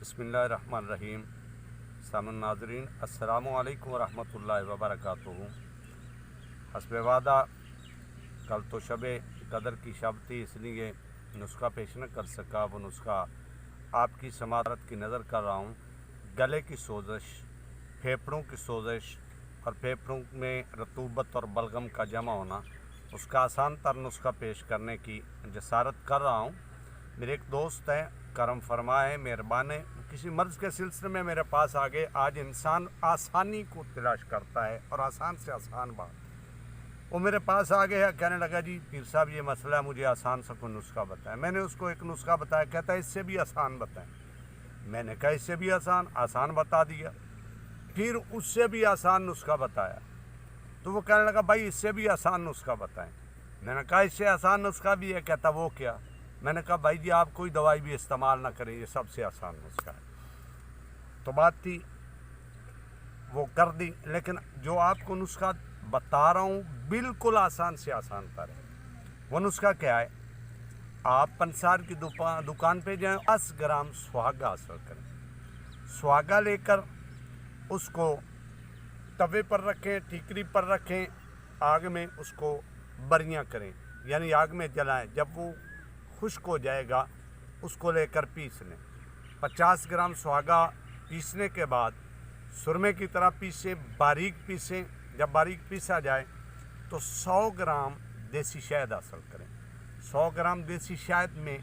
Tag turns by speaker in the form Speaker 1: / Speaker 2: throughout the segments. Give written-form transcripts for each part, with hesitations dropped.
Speaker 1: बिस्मिल्लाहिर्रहमानिर्रहीम। सामन नाज़रीन, अस्सलामु अलैकुम वरहमतुल्लाहि वबरकातुहू। हस्बे वादा कल तो शब कदर की शब थी, इसलिए नुस्खा पेश न कर सका। वो नुस्खा आपकी समारत की नज़र कर रहा हूँ। गले की सोजश, फेफड़ों की सोजश और फेफड़ों में रतूबत और बलगम का जमा होना, उसका आसान तर नुस्खा पेश करने की जसारत कर रहा हूँ। मेरे एक दोस्त हैं, करम फरमा है, मेहरबान है, किसी मर्ज़ के सिलसिले में मेरे पास आ गए। आज इंसान आसानी को तलाश करता है और आसान से आसान बात, वो मेरे पास आ गया, कहने लगा जी पीर साहब ये मसला है, मुझे आसान सा कोई नुस्खा बताएं। मैंने उसको एक नुस्खा बताया, कहता है इससे भी आसान बताएं। मैंने कहा इससे भी आसान बता दिया। फिर उससे भी आसान नुस्खा बताया, तो वो कहने लगा भाई इससे भी आसान नुस्खा बताएं। मैंने कहा इससे आसान नुस्खा भी है। कहता वो क्या? मैंने कहा भाई जी आप कोई दवाई भी इस्तेमाल ना करें, ये सबसे आसान नुस्खा है। तो बात थी वो कर दी, लेकिन जो आपको नुस्खा बता रहा हूँ बिल्कुल आसान से आसान पर है। वो नुस्खा क्या है? आप पंसार की दुकान पे जाएं, 10 ग्राम सुहागा हासिल करें। सुहागा लेकर उसको तवे पर रखें, ठीकरी पर रखें, आग में उसको बरियां करें, यानी आग में जलाएं। जब वो खुश्क हो जाएगा उसको लेकर पीस लें। 50 ग्राम सुहागा पीसने के बाद सुरमे की तरह पीसें, बारीक पीसें। जब बारीक पीसा जाए तो 100 ग्राम देसी शहद हासिल करें। 100 ग्राम देसी शहद में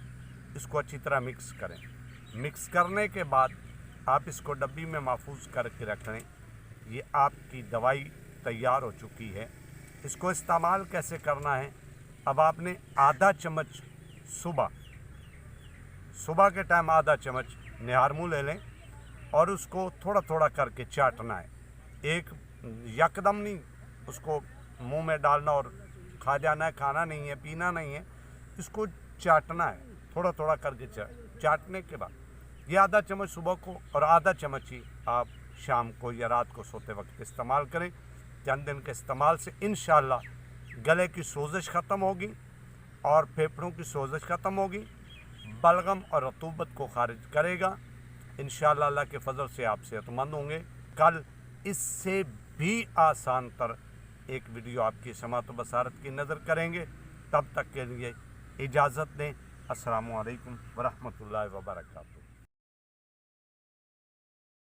Speaker 1: इसको अच्छी तरह मिक्स करें। मिक्स करने के बाद आप इसको डब्बी में महफूज करके रख लें। ये आपकी दवाई तैयार हो चुकी है। इसको इस्तेमाल कैसे करना है? अब आपने आधा चम्मच सुबह के टाइम आधा चम्मच निहार मुँह ले लें और उसको थोड़ा थोड़ा करके चाटना है। एक यकदम नहीं उसको मुंह में डालना और खा जाना है, खाना नहीं है, पीना नहीं है, इसको चाटना है थोड़ा थोड़ा करके। चाटने के बाद ये आधा चम्मच सुबह को और आधा चम्मच ही आप शाम को या रात को सोते वक्त इस्तेमाल करें। चंद दिन के इस्तेमाल से इंशाअल्लाह गले की सोजिश ख़त्म होगी और फेफड़ों की सोजिश ख़त्म होगी, बलगम और रतूबत को खारिज करेगा। इंशाअल्लाह अल्लाह के फजल से आप सेहतमंद होंगे। कल इससे भी आसान तर एक वीडियो आपकी समात व बसारत की नज़र करेंगे। तब तक के लिए इजाज़त दें। अस्सलामु अलैकुम वरहमतुल्लाहि वबरकातुहू।